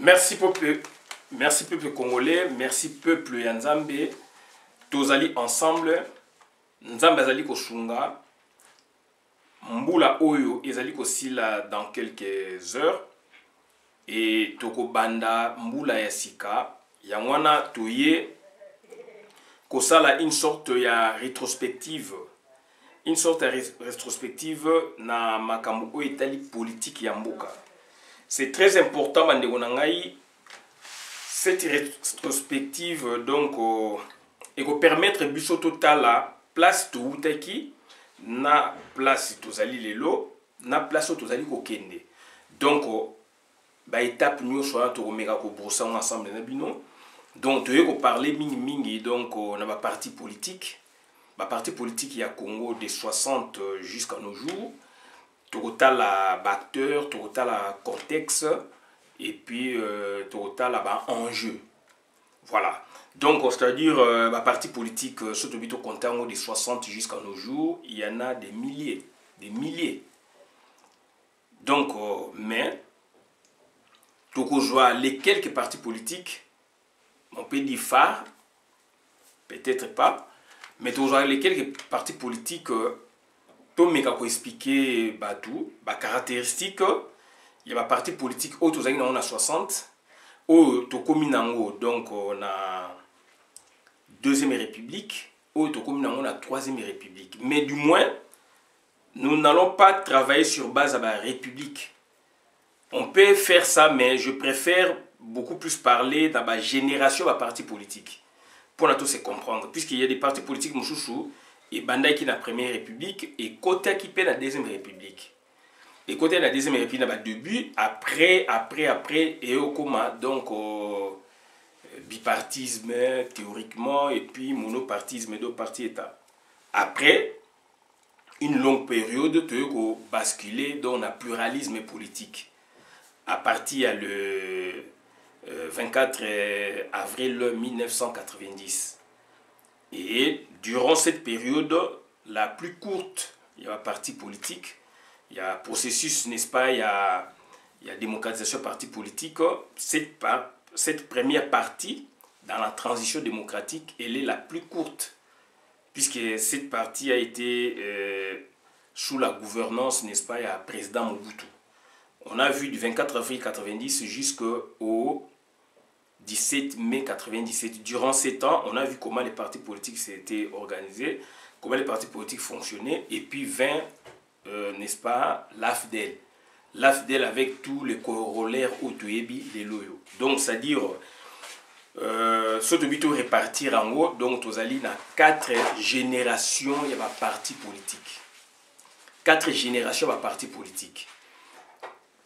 Merci peuple congolais, merci peuple ya Nzambe. Tozali ensemble. Nzambe azali kosunga. Mbula oyo ezali kosila dans quelques heures. Et toko banda mbula ya sika. Yangwana toye kosala une sorte ya rétrospective. Une sorte de rétrospective na makambo oyo etali politique ya mboka. C'est très important bandeko na ngai. Cette rétrospective donc et permettre biso total la place toutaki na place tozali lelo na place tozali kokende. Donc ba étape nyonso na to meka ko brosa ensemble na bino. Donc toye ko parler mingi donc na ba parti politique. Ba parti politique ya Congo de 60 jusqu'à nos jours. Total la acteur, total la contexte et puis total la enjeu. Voilà. Donc c'est-à-dire la partie politique surtout au comptant de 60 jusqu'à nos jours, il y en a des milliers. Donc mais les quelques partis politiques, on peut dire phares, peut-être pas, mais les quelques partis politiques to meka ko expliquer tout ba caractéristique il y a parti politique auto zali na 60 o to komi nango donc on a deuxième république o to komi nango na troisième république, mais du moins nous n'allons pas travailler sur base à la république. On peut faire ça, mais je préfère beaucoup plus parler dans la génération de parti politique pour nous tous se comprendre, puisqu'il y a des partis politiques mouchouchou et Bandai qui est la première république et Kota qui est la deuxième république. Et Kota la deuxième république dans le début, après et au coma, donc bipartisme théoriquement et puis monopartisme deux partis état. Après une longue période, tu as basculé dans le pluralisme politique. À partir le 24 avril 1990. Et durant cette période, la plus courte, il y a un parti politique, il y a un processus, n'est-ce pas, il y a démocratisation parti politique. Cette première partie, dans la transition démocratique, elle est la plus courte, puisque cette partie a été sous la gouvernance, n'est-ce pas, il y a le président Mobutu. On a vu du 24 avril 1990 jusqu'au 17 mai 1997. Durant ces temps, on a vu comment les partis politiques s'étaient organisés, comment les partis politiques fonctionnaient, et puis vint, n'est-ce pas, l'AFDEL. L'AFDEL avec tous les corollaires autoébi les loyaux. Donc, c'est-à-dire, ce qui répartir en haut, donc, vous allez dans 4 générations, il y a un parti politique. 4 générations, il y a un parti politique.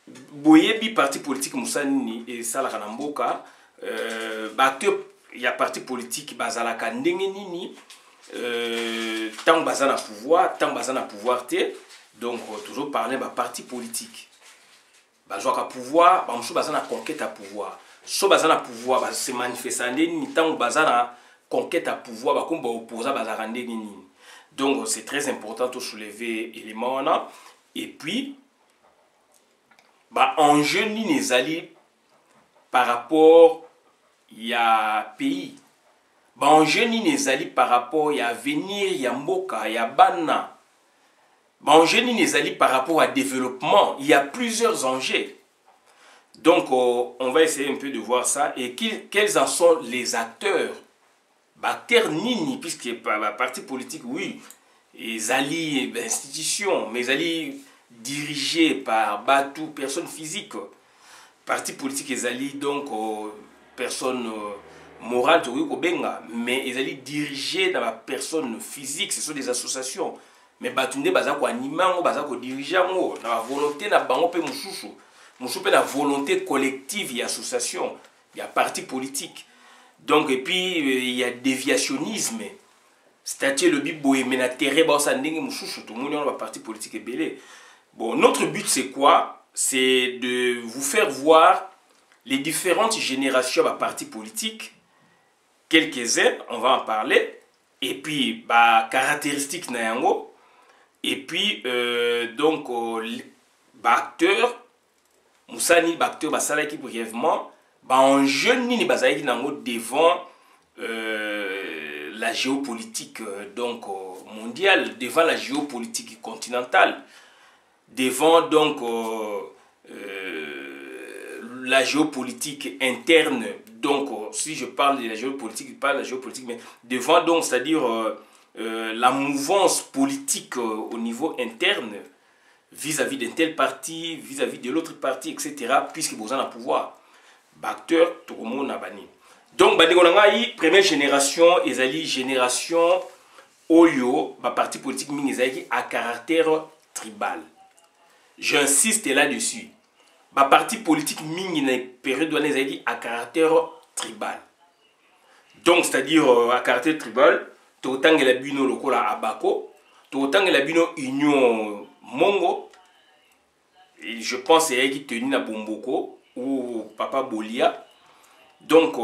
Boyebi parti politique Moussani et Salaranamboka, il y a parti politique bazalaka ndenge nini tant bazana pouvoir té, donc toujours parler ba parti politique bazwaka pouvoir ba msho bazana conquête à pouvoir so bazana pouvoir ba se manifester ndeni tant bazana conquête à pouvoir ba komba opposa bazaka ndenge nini. Donc c'est très important de soulever élément là. Et puis enjeu ni nezali par rapport il y a pays. Enjeu ni nezali par rapport il y a avenir, il y a mboka, il y a bana. Enjeu ni nezali par rapport à développement, il y a plusieurs enjeux. Donc on va essayer un peu de voir ça et quels en sont les acteurs. Acteurs nini puisque la parti politique oui, les alliés institutions, mais ali dirigé par Batou, personne physique. Parti politique, ils allaient donc personne morale, mais ils allaient dirigés dans la personne physique, ce sont des associations. Mais Batunde, bazako animant, bazako dirigeant, dans la volonté, na bango pe mouchouchou. Mouchou pe la volonté collective, il y a association, il y a parti politique. Donc, et puis, il y a déviationnisme. C'est-à-dire le biboé, mais la terre, ça n'est mouchouchou, tout le monde a parti politique et belé. Bon, notre but, c'est quoi? C'est de vous faire voir les différentes générations de partis politiques. Quelques-uns, on va en parler. Et puis, caractéristiques nayango. Et puis, donc, acteurs, Moussani, acteurs, salaki brièvement. enjeu nini bazalaki nango devant la géopolitique donc mondiale, devant la géopolitique continentale, devant donc la géopolitique interne. Donc si je parle de la géopolitique, pas la géopolitique, mais devant donc, c'est-à-dire la mouvance politique au niveau interne vis-à-vis d'un tel parti, vis-à-vis de l'autre parti, etc. Puisque vous en avez pouvoir. Acteur, tout le monde a banni. Donc, première génération, ezali génération Oyo, parti politique mingi à caractère tribal. J'insiste là-dessus. Parti politique mingi na période à caractère tribal. Donc, c'est-à-dire à caractère tribal, tout autant que la bino lokola abako, tout autant que la bino union mongo, et je pense que qui tenu na Bomboko ou Papa Bolia. Donc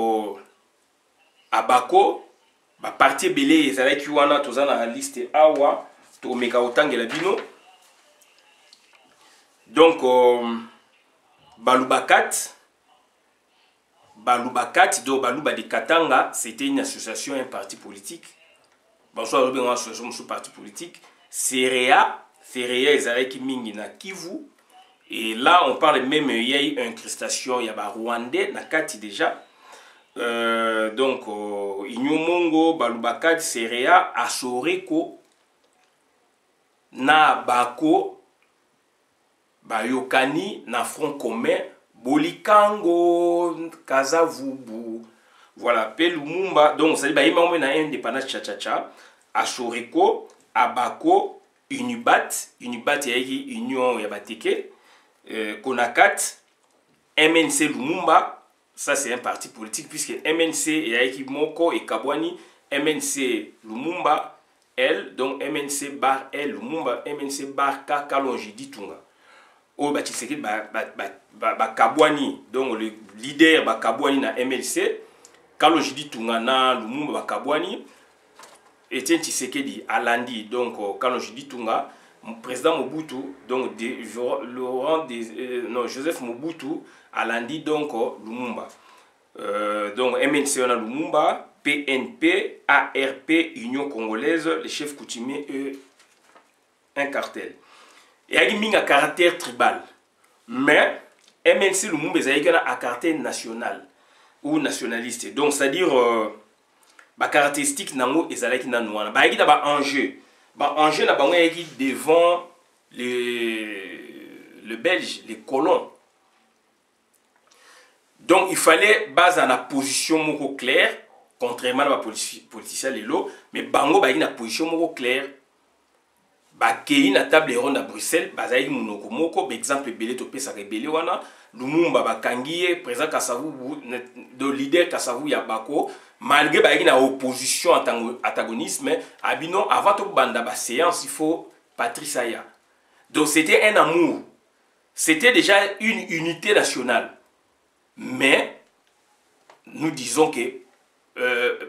abako parti belé ezala ki wana toza na liste awa to meka otangela bino. Donc Balubakat do Baluba de Katanga, c'était une association, un parti politique. Bonsoir, une association, un parti politique. Serea ezala ki mingi na Kivu. Et là, on parle même, il y a eu incrustation, il y a Rwandais, Nakati déjà. Donc, Inyomongo, Balubakat, Serea, Asoreko, na Bako, Bayokani, na Front commun, Bolikango, Kazavubu, voilà, Pelumumba. Donc, ça dit, il y a un indépendance tcha-tcha-tcha, Asoreko, Abako, Unibat, il y a Union Yabateke. Konakat, MNC Lumumba, ça c'est un parti politique puisque MNC et Aiki Moko et Kabwani, MNC Lumumba, L, donc MNC bar L, Lumumba, MNC bar K, Kalonji Ditunga. Oh, bah, tu sais que Kabwani, donc le leader Kabwani na MLC, Kalonji Ditunga na Lumumba Kabwani, Etienne Tshisekedi Alandi, donc Kalonji Ditunga. Président Mobutu, donc Joseph Mobutu, Alandi, donc Lumumba. Donc MNC on a Lumumba, PNP, ARP, Union Congolaise, les chefs coutumiers, un cartel. Et il y a un caractère tribal. Mais MNC Lumumba, il y a un caractère national ou nationaliste. Donc c'est-à-dire, la caractéristique nango ezalaki nanouana. Il y a un enjeu. Enjeu devant le Belge, les colons. Donc il fallait base à la position moko claire, contrairement à la politicien Lelo, mais bango ba une position moko claire. Ba kei na table ronde à Bruxelles, bazai munoko moko, exemple belé to pesa rebelé wana, Lumumba ba kangié, président Kasavu de leader Kasavu ya bako. Malgré la opposition antagonisme, abino avant tout banda ba séance, il faut Patrice Aya. Donc c'était un amour. C'était déjà une unité nationale. Mais nous disons que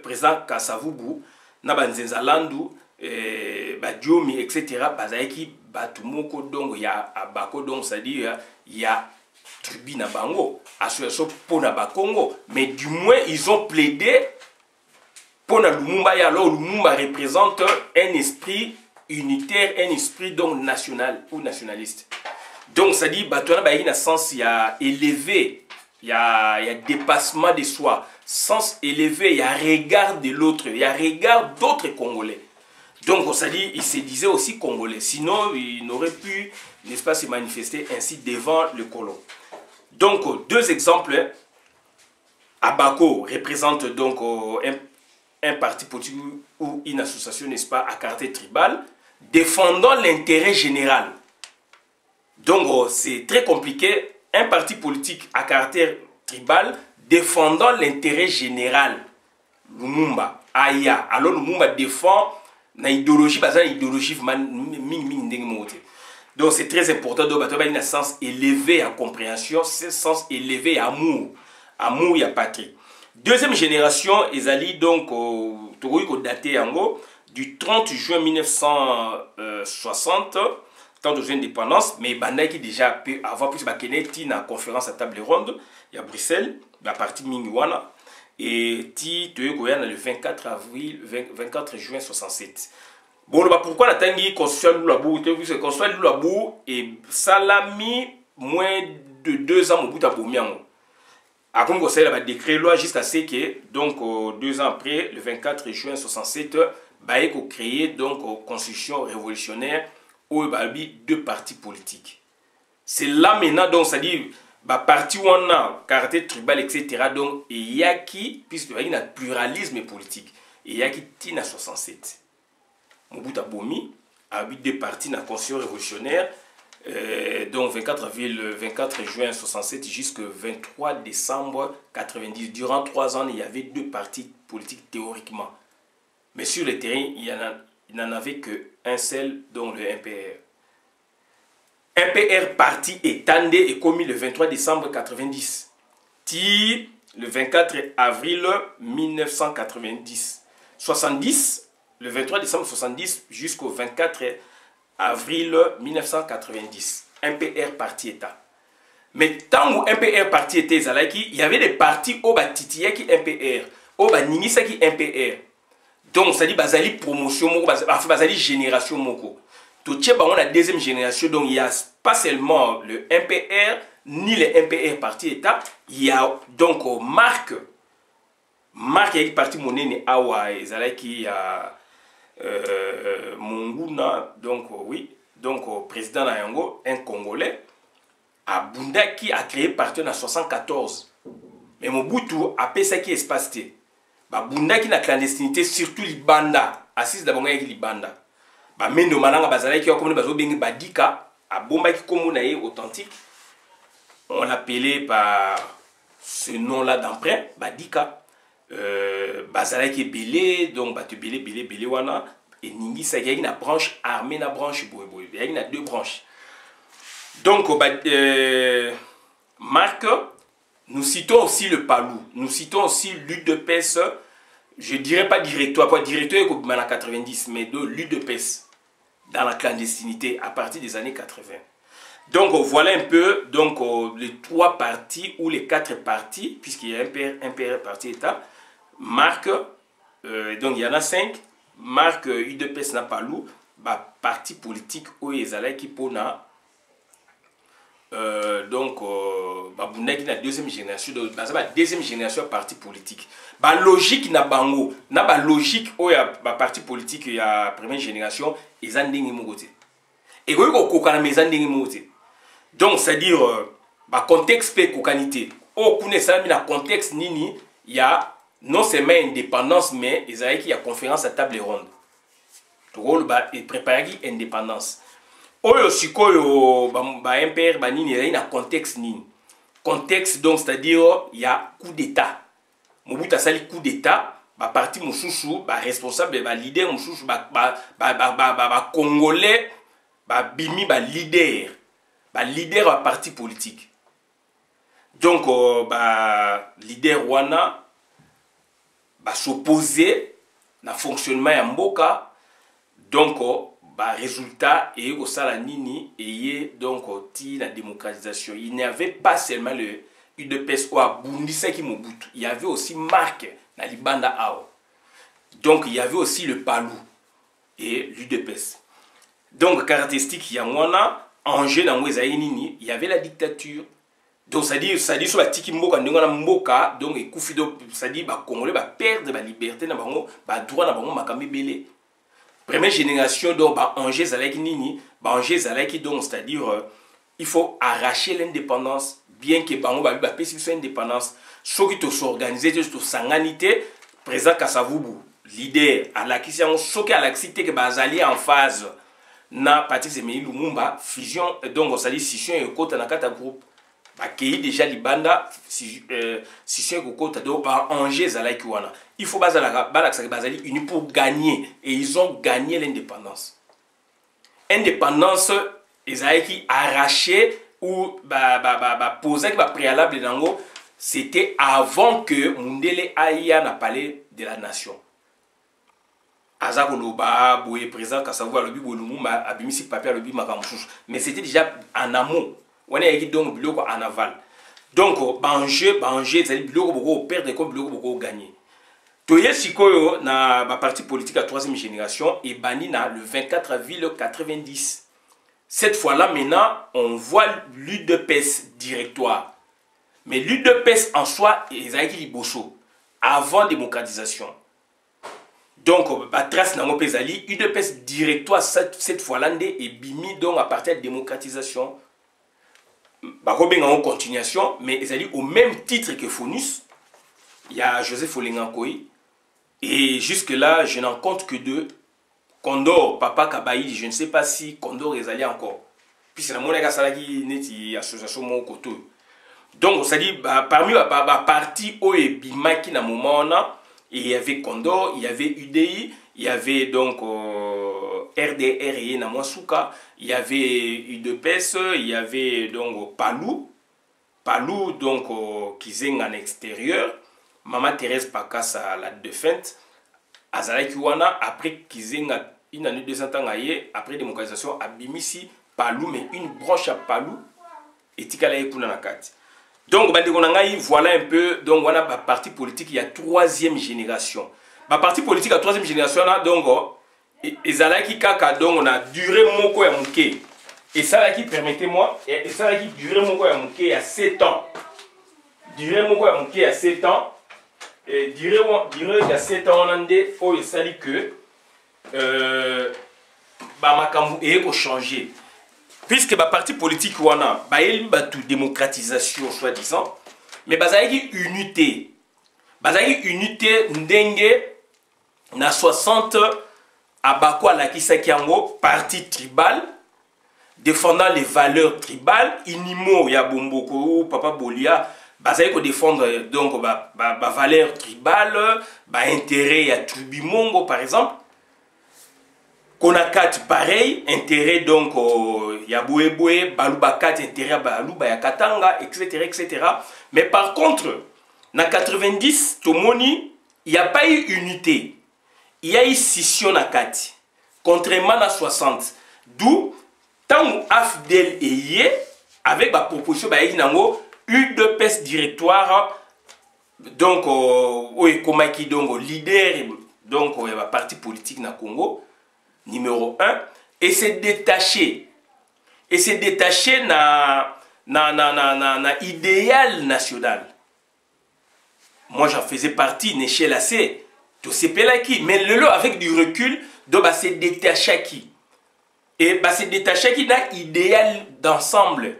président Kasavubu, Nabanzenza Landu, Badiomi, etc. Bazaiki Batumoko donc il y a Abako donc c'est-à-dire il y a tribu na bango, association pour na Bakongo, mais du moins ils ont plaidé pour na Lumumba. Et alors Lumumba représente un esprit unitaire, un esprit donc national ou nationaliste. Donc ça dit batona ba ina sens il y a élevé, il y a dépassement de soi, sens élevé, il y a regard de l'autre, il y a regard d'autres Congolais. Donc ça dit il se disait aussi Congolais, sinon il n'aurait pu, n'est-ce pas, se manifester ainsi devant le colon. Donc deux exemples. Abako représente donc un parti politique ou une association, n'est-ce pas, à caractère tribal, défendant l'intérêt général. Donc c'est très compliqué. Un parti politique à caractère tribal défendant l'intérêt général. Lumumba, Aya. Alors Lumumba défend une idéologie, donc c'est très important. Donc il y a un sens élevé à compréhension, c'est un sens élevé à amour. Amour, il y a patrie. Deuxième génération, Ezali, donc, daté du 30 juin 1960, temps de l'indépendance, mais Bandaki déjà peut avoir plus de conférence à table ronde, il y a Bruxelles, ba parti mingi wana et ti toye koyana le 24 juin 67. Bon, bah pourquoi la tangi constitution Lulabou, c'est constitution Lulabou et salami moins de 2 ans au bout à Bomiango. A comme conseil la décret loi jusqu'à ce que donc 2 ans après le 24 juin 67 bah il créé donc constitution révolutionnaire où bah 2 partis politiques. C'est là maintenant donc ça dit bah parti où on a caractère tribal etc. donc il y a qui puisque il y a un pluralisme politique et il y a qui tina 67. Mobutu Bomi a eu 2 partis dans la constitution révolutionnaire, donc 24 juin 67 jusqu'au 23 décembre 90. Durant 3 ans, il y avait 2 partis politiques théoriquement. Mais sur le terrain, il n'en avait qu'un seul, donc le MPR. MPR parti étendé et commis le 23 décembre 90. Le 24 avril 1990. 70. Le 23 décembre 70 jusqu'au 24 avril 1990. MPR parti État. Mais tant que MPR parti État, il y avait des partis au Batitia qui MPR, au Baningisa qui MPR. Donc ça dit bazali promotion, bazali génération moko. Tout on a la 2e génération, donc il n'y a pas seulement le MPR ni le MPR parti État, il y a donc marque qui parti monnaie awa qui a Munguna, donc oui, donc président Nayango, un Congolais, Abunda qui a créé parti en 1974. Mais Mobutu a fait ça qui est espacé. Bunda qui na clandestinité, surtout les banda, assise d'abord avec les banda. Mendo Malanga Bazala qui a comme bazo bengi Badika, a bomba qui comme authentique. On l'appelait par ce nom-là d'emprunt, Badika. Bazala qui est belé, donc batu belé wana et ningi ça y a une branche armée, na branche boy il y a 2 branches. Donc Marc, nous citons aussi le Palou, nous citons aussi l'UDPS, je dirais pas directoire, pas directoire comme en 90, mais de l'UDPS dans la clandestinité à partir des années 80. Donc voilà un peu donc les 3 partis ou les 4 partis puisqu'il y a un PR parti État. Marc, donc il y en a 5. Marc UDPS n'a pas loup, parti politique où ils allaient qui pona donc Babuna qui na 2e génération, donc la 2e génération parti politique. Logique na bango, na logique où il y a parti politique il y a 1re génération, ils ont dingue mogote. Et quand on kokana mais ils ont dingue mogote. Donc c'est à dire contexte pe kokanité. Au connaissant na contexte nini, il y a non seulement indépendance, mais il y a conférence à table ronde. Tout et préparer indépendance. Oyo sikoyo MPR banini il y a un contexte nini. Contexte donc c'est-à-dire il y a coup d'état. Mobutu sali coup d'état, parti mususu, responsable, leader mususu, congolais, bimi leader, leader parti politique. Donc leader wana s'opposer na fonctionnement ya mboka, donc résultat et au salanini et donc la démocratisation. Il n'y avait pas seulement le UDPS ou Abundisa qui Mobutu, il y avait aussi Marc na libanda ao. Donc il y avait aussi le Palou et l'UDPS. Donc caractéristique il y a mwana enjeu dans nini, il y avait la dictature. Donc ça dit sur la tiki mboka ndengana mboka donc ekufi donc ça dit congolais perdre la liberté na bango droit na bango makambi belé. Première génération donc enjeu zalaki nini, enjeu zalaki donc c'est-à-dire il faut arracher l'indépendance bien que bango ba pesi so indépendance ceux qui to s'organiser to sanganité président Kasavubu leader à la question ceux qui à l'accepter que bazali en phase na Patrice Emery Lumumba fusion donc ça dit scission et côté na kata groupe qui déjà libanda scission et côté donc enjeu zalaki wana il faut bazali unis pour gagner et ils ont gagné l'indépendance. Indépendance ezalaki arraché ou poser préalable dango, c'était avant que Mundele Aya n'a parlé de la nation. Azakoloba, Boye président Kasavu alobi Bolumumba abimisi papier alobi makamouchou. Mais c'était déjà en amont. On est donc bloqué en aval. Donc banjeu ezali biloko boko perdre comme biloko boko gagner. Toye sikoyo na ba parti politique à troisième génération et bani na le 24 avril 90. Cette fois-là maintenant on voit l'UDPS directoire. Mais l'UDPS en soi ezali liboso avant démocratisation. Donc ba trace nango pezali UDPS directoire cette fois-là ndé et bimi donc à partir de démocratisation. Bakobenga en continuation mais ezali au même titre que Fonus. Il y a Joseph Olengakoy. Et jusque-là, je n'en compte que deux. Condor, Papa Kabaïdi, je ne sais pas si Condor est allé encore. Puisque la monnaie salaki n'est association mon côté. Donc, ça dit, parmi les partis où et Bimaki na moment il y avait Condor, il y avait UDI, il y avait donc RDR et Namwasuka, il y avait UDPS, il y avait donc Palou, donc qui est en extérieur. Maman Thérèse Pakassa, la défunte, Azalaki Wana, après qu'ils aient une année 200 ans, après démocratisation, à Bimisi, Palou, mais une branche à Palou, et Tikalaye Kunanakat. Donc, voilà un peu, donc, on a un parti politique, il y a troisième génération. Le parti politique à troisième génération, donc, Ezalaki Kaka, donc, on a duré Moko ya Mouké. Et ça, qui permettez-moi, et ça, qui duré Moko ya Mouké il y a 7 ans. Duré Moko ya Mouké il y a 7 ans. Et dirait il y a 7 ans, on a sali que makambu eko changer. Puisque le parti politique wana ba yeli batu démocratisation soi-disant, mais bazali unité. Bazali unité ndenge na 60 abako la kisaki yango parti tribal défendant les valeurs tribales, inimo ya Bomboko Papa Bolia. Bazali ko défendre donc valeur tribale, intérêt à Trubimongo par exemple. Konakat pareil, intérêt donc ya Bouéboué, Balubakat intérêt à Baluba ya Katanga, etc., etc. Mais par contre, na 90, Tomoni, il n'y a pas eu unité. Il y a eu scission na Kati. Contrairement à 60. D'où, tant où Afdel est yé, avec la proposition nango UDPS directoire, donc Komaki donc leader donc parti politique na Congo numéro 1 et s'est détaché na idéal national. Moi j'en faisais partie n'échelle assez tout c'est pelaki mais le lot avec du recul donc s'est détaché qui et s'est détaché qui d'un idéal d'ensemble.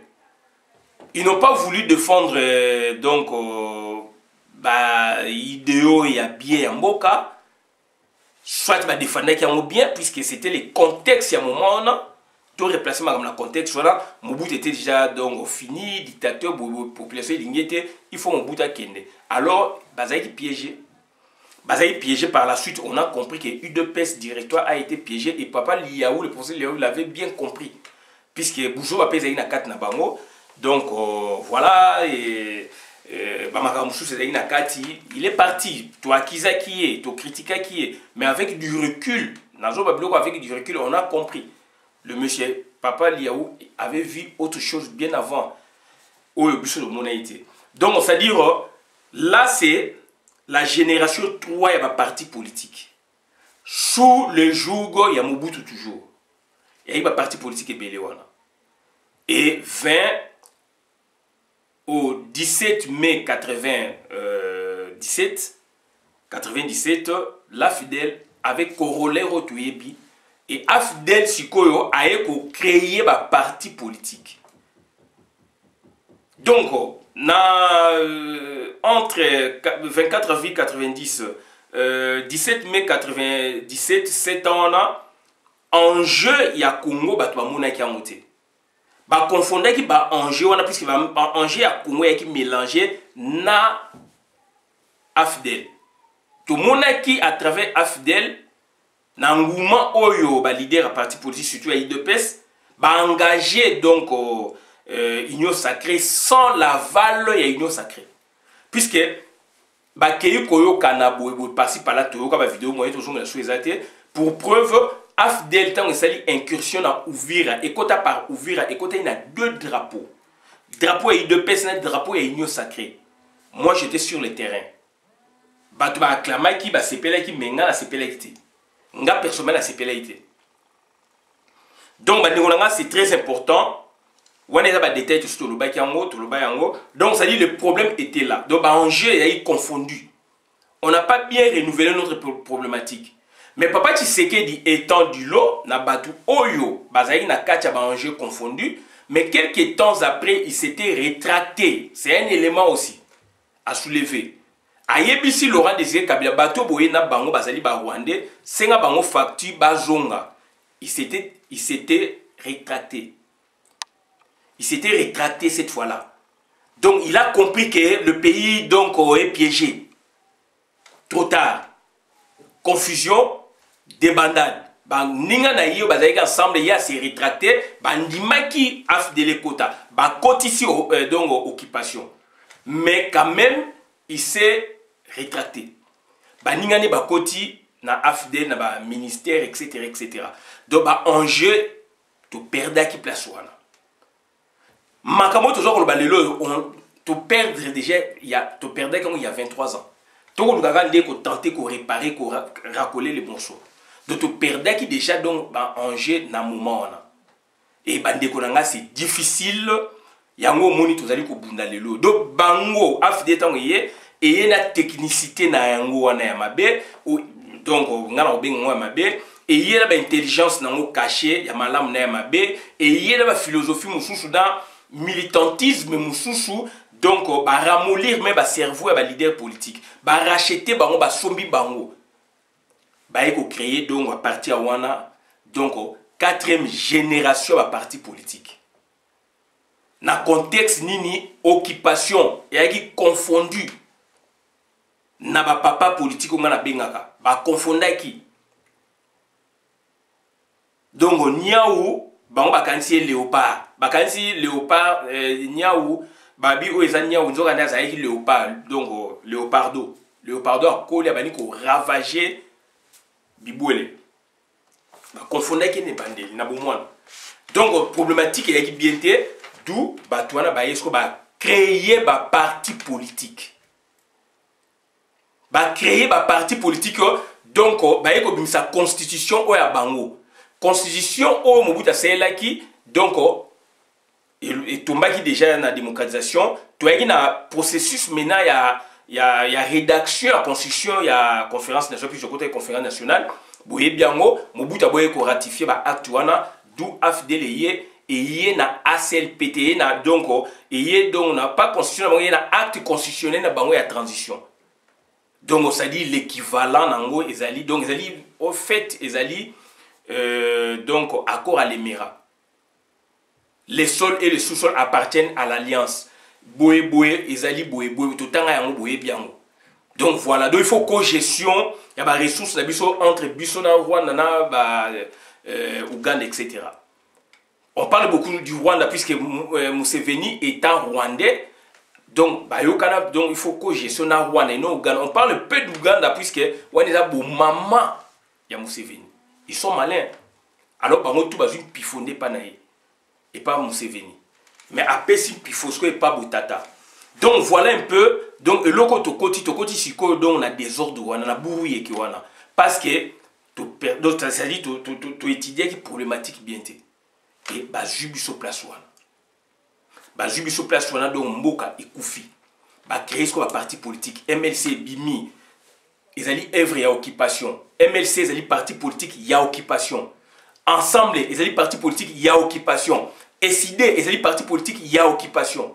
Ils n'ont pas voulu défendre donc idéaux et à bien en boca, soit défendre qui en bien puisque c'était les contextes à un moment on a tout replacement comme le contexte voilà Mobutu était déjà donc fini dictateur population il faut Mobutu à Kende alors bazaki piégé par la suite on a compris que UDPS directoire a été piégé et Papa Liaou le professeur Liaou l'avait bien compris puisque Boujo a pesé na 4 na bango. Donc voilà, il est parti, toi Kiza qui est, toi Critica qui est, mais avec du recul, avec du recul, on a compris. Le monsieur Papa Liaou avait vu autre chose bien avant. Donc, c'est-à-dire, là c'est la génération 3 il y a un parti politique. Sous le joug, il y a Mobutu toujours. Il y a un parti politique et Béléwana. Et 20 au 17 mai 97, l'Afdel avec Corollaire Otuyebi et Afdel Sikoyo a créé un parti politique. Donc, entre 24 avril 90, 17 mai 97, 7 ans, en jeu, il y a Congo, il y a ba confondre qui ba enjeu on a puisque ba enjeu à Congo qui mélangé na Afdel tout monde qui à travers Afdel na nguma oyo ba leader à parti politique surtout à UDPS ba engagé donc union sacrée sans l'aval et union sacrée puisque ba keyu koyo kanabo par-ci par-là to ka ba vidéo moyen toujours na sous pour preuve Afdel tant que ça incursion à Ouvira et Kota par Ouvira et Kota il y a 2 drapeaux. Drapeau et de personnes, drapeau et union sacrée. Moi, j'étais sur le terrain. Batu ba acclamé qui ba sepela qui menga la sepela qui. Nga personnellement la sepela qui. Donc ba c'est très important. On a des détails sur le bayango, tout le bayango. Donc ça dit le problème était là. Donc ba enjeu est confondu. On n'a pas bien renouvelé notre problématique. Mais Papa Tshisekedi étant du lot, na batu oyo, bazali na kacha ba enjeu confondu. Mais quelques temps après, il s'était rétracté. C'est un élément aussi à soulever. Ayebisi Laurent Désiré Kabila bato boye na bango bazali ba Rwandais, senga bango facture bazonga. Il s'était rétracté. Il s'était rétracté cette fois-là. Donc il a compris que le pays donc est piégé. Trop tard. Confusion, débandade. Ba ninga na yo bazali ensemble ya s'est rétracté, ba ndimaki afdele kota, ba kotisi donc occupation. Mais quand même il s'est rétracté. Ba ninga ne ba koti na afdele na ba ministère etc. Donc ba enjeu to perdre qui place wana. Makamo toujours le balelo on to perdre déjà il y a to perdre quand il y a 23 ans. To ko luka ndé ko tenter ko réparer ko racoler les morceaux. Donc tu perdais qui déjà donc enjeu na moment et bandeko nanga c'est difficile yango moni tozali ko bunda lelo donc bango afide tango ye et na technicité na yango wana ya mabe donc ngana obengo ya mabe et y a ba intelligence nango caché ya malamu na ya mabe et y a ba philosophie mususu dans militantisme mususu donc ba ramollir même ba cerveau ya ba leader politique ba racheter bango ba sombi bango bah il créer donc à partir wana donc quatrième génération à parti politique na contexte nini occupation et qui confondu na ba papa politique on a bengaka ba confonda qui donc niaou bango bakansi léopard niaou babi o eza niaou nzoka na za ki léopard donc léopardo a collé bani ko ravager Bibouele. Confondait qui n'est pas né, n'a pas moins. Donc, problématique est qui bien été, d'où, Batouana, créer un parti politique. Créer un parti politique, donc, sa constitution, ou à Bango. Constitution, ou Mobuta Seyelaki, donc, et Tombaki déjà dans la démocratisation, tu as un processus maintenant, il y a rédaction, la constitution, il y a conférence nationale, puis je côté conférence nationale. Boye biango, Mobuta boye ko ratifier ba acte wana, d'où AFDL et y na ACLPT na donc et donc na pas constitution na na acte constitutionnel na bango ya transition. Donc ça dit l'équivalent nango ezali donc ezali au fait ezali donc accord à l'Émirat. Les sols et les sous-sols appartiennent à l'alliance. Boye ezali boye tout temps yango boye biango. Donc voilà, donc il faut co-gestion, il y a des ressources entre Bissona, Rwanda, Ouganda, etc. On parle beaucoup du Rwanda puisque Museveni étant rwandais, donc il faut co-gestion na Rwanda et non Ouganda. On parle peu d'Ouganda puisque on est là pour maman, il y a Museveni. Ils sont malins. Alors par contre tout va juste pifonner pas naïe et pas Museveni. Mais après si pifosco et pas Boutata. Donc voilà un peu, donc le côté siko donc on a des ordres on a bouillé qui wana parce que donc ça dit tu étudier qui problématique bien té et ba jubiso place wana ba jubiso place wana donc mboka ekufi ba créer ce qu'on parti politique MLC bimi ils allaient œuvre ya occupation MLC ils allaient parti politique ya occupation ensemble ils allaient parti politique ya occupation SID ils allaient parti politique ya occupation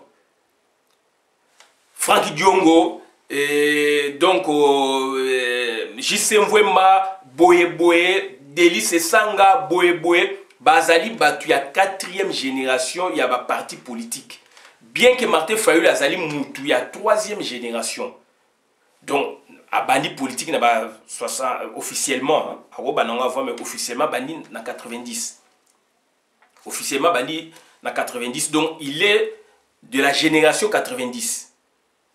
Franck Diongo, donc J.C. Mwemba, Boye, Délice Sanga, Boye, Bazali Batu, il y a quatrième génération, il y a un parti politique. Bien que Martin Fayulu Azali Moutou, il y a troisième génération. Donc, à bandi politique, il y a officiellement, mais officiellement, bandi na 90. Officiellement, bandi na 90. Donc, il est de la génération 90.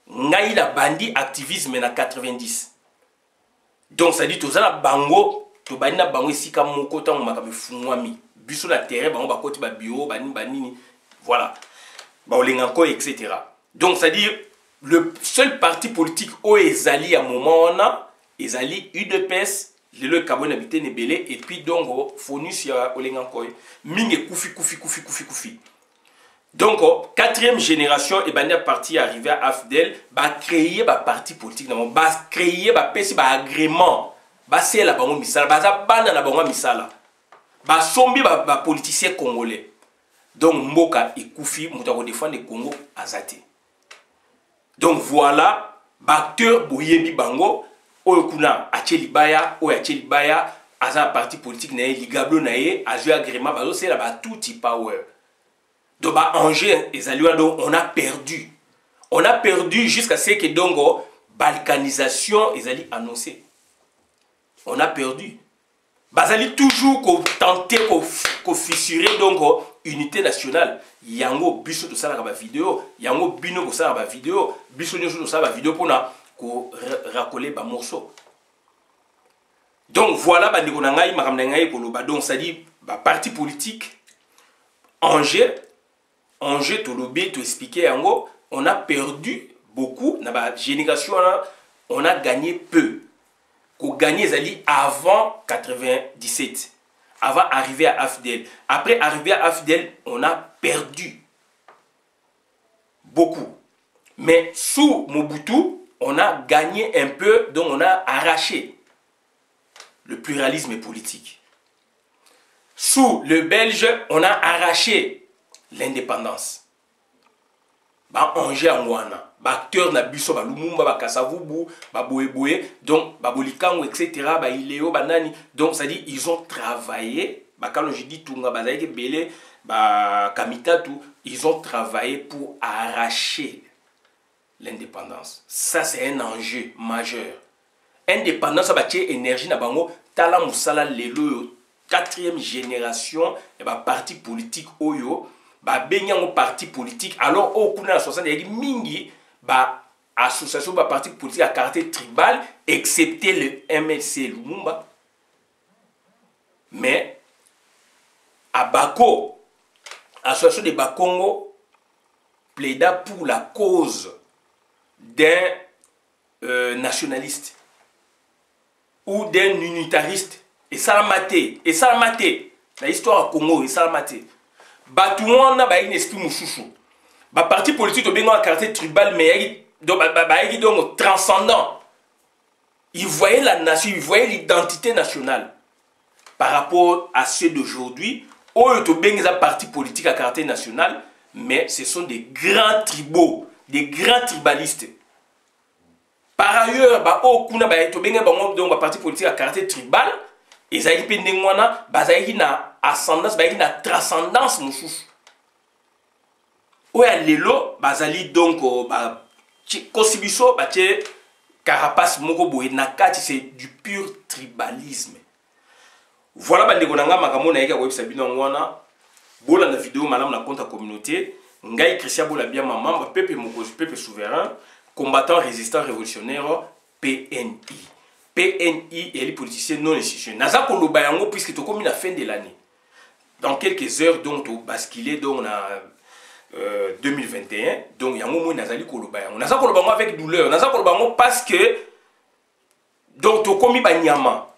Ngai la bandi activisme na 90. Donc ça dit tozala bango to bandi na bango esika moko tango makabe fungwami biso na terrain bango bakoti ba bureau bani voilà. baolenganko etc. Donc c'est-à-dire le seul parti politique où ezali à moment on a ezali UDPS lelo kabone habité nebelé et puis donc fonus ya olenganko mingi kufi. Donc, quatrième génération, et bien, parti arrivé à AFDEL, va créer un parti politique, va créer un agrément, va c'est la bango misala, va bana la bango misala, va sombi va politicien congolais. Donc, Mboka et Koufi, mutako défendre le Congo azate. Donc voilà, acteur boyebi bango, oyokuna achelibaya, oyachelibaya, aza parti politique nae, ligablo nae, azu agrément, bazo c'est la tout power. Donc, Angers et Zaluando, on a perdu. On a perdu jusqu'à ce que donc balkanisation est annoncée. On a perdu. Bazali toujours tenter de fissurer donc unité nationale. Yango biso to sala ba vidéo, yango bino ko sala ba vidéo, biso nyoso to sala ba vidéo pour na ko racoler ba morceau. Donc voilà ba ndiko na ngai makamna ngai ko loba donc ça dit ba parti politique Angers, Tolobé, tu expliquais, on a perdu beaucoup. Dans la génération, on a gagné peu. Qu'on gagnait avant 97. Avant d'arriver à AFDEL. Après arriver à AFDEL, on a perdu beaucoup. Mais sous Mobutu, on a gagné un peu, donc on a arraché le pluralisme politique. Sous le Belge, on a arraché l'indépendance. Ba Angers Angwana, ba acteur na biso ba Lumumba ba Kasavubu, ba Boé, donc ba Bolikango etc. ba Ileo ba nani. Donc ça dit ils ont travaillé, ba quand je dis Tunga ba Zaïke Belé, ba Kamitatu, ils ont travaillé pour arracher l'indépendance. Ça c'est un enjeu majeur. Indépendance ba tie énergie na bango tala musala lelo quatrième génération et ba parti politique oyo ba benyango parti politique alors au kuna 60 il y a mingi ba association ba parti politique à caractère tribal excepté le MLC Lumumba mais à Bako association de Bakongo plaida pour la cause d'un nationaliste ou d'un unitariste et ça l'a maté la histoire Congo et ça l'a maté. Batouana ba une esprit mouchouchou. Ba parti politique bengo à caractère tribal mais donc transcendant. Ils voyaient la nation, ils voyaient l'identité nationale par rapport à ceux d'aujourd'hui. Où to bengo parti politique à caractère national, mais ce sont des grands tribaux, des grands tribalistes. Par ailleurs, ba o kuna ba to bengo bango donc ba parti politique à caractère tribal, et ça y pendengwana ba ça y na ascendance, na transcendance mouchouchou. Oya lelo bazali donc ba kosibiso ba tie carapace moko boye nakati c'est du pur tribalisme. Voilà bande konanga makamo na yeka website bino ngwana bola na vidéo malam na compte communauté ngai Christian bola bien membre peuple mokozi peuple souverain combattant résistant révolutionnaire PNI. PNI et les politiciens non institutionnels. Naza koloba yango puisque to komi na fin de l'année. Dans quelques heures, donc, au basculer donc, en 2021, donc, yango mo nazali koloba yango. Naza koloba yango avec douleur. Naza koloba yango parce que, donc, to komi ba nyama.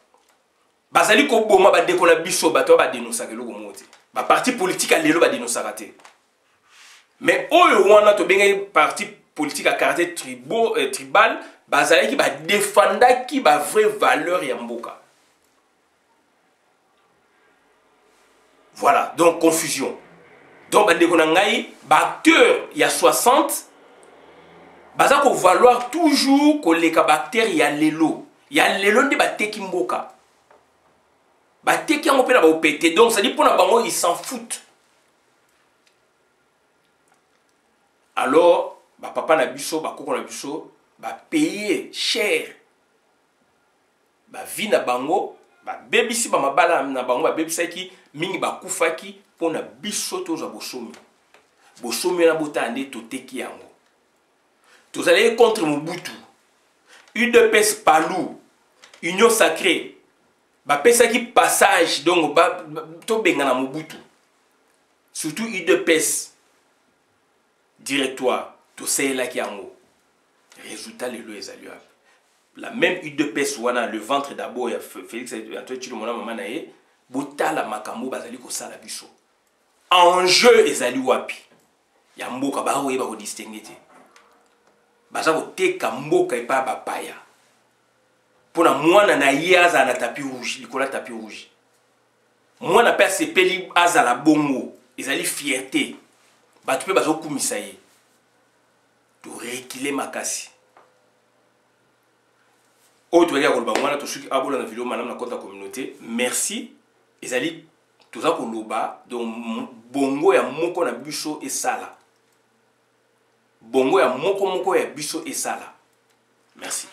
Bazali ko boma ba dekola biso bato ba dénoncer ke loko moti. Ba parti politique a lelo ba dénoncer raté. Mais oyo wana to benga parti politique à caractère tribal, bazali ki ba défenda ki ba vraie valeur ya mboka. Voilà, donc confusion. Donc, acteur, il y a 60. Baza ko valoir toujours que les caractères, il y a l'élo. Il y a l'élo de bateki mboka. Bateki en opéra ba opété. Donc, ça dit pour la bango, ils s'en foutent. Alors, ba papa na biso, ba koko na biso, ba payer cher. Ba vie na bango. Baby si ba mabala na bango ba baby saki mingi ba kufaki pona biso toza bosomi. Bosomi na botande to teki yango. To allez contre Mobutu. UDPS Palou, Union sacrée. Ba pesaki passage donc ba to benga na Mobutu. Surtout UDPS. directoire tosalelaki yango résultat lelo ezali wapi. La même UDPS wana le ventre d'abord ya Félix Antoine Tshilombo maman na ye botala makambo bazali kosala biso enjeu ezali wapi ya mboka baoyeba ko distinguer te baza koteka mboka epa bapaya pona mwana na ye aza na tapis rouge likola tapis rouge mwana pe asepeli azala bongo ezali fierté bato pe bazokumisa ye to rekile makasi autre regard koloba mwana to soki abola na vidéo manam na compte la communauté merci ezali toza koloba donc bongo ya moko na biso esala bongo ya moko ya biso esala merci.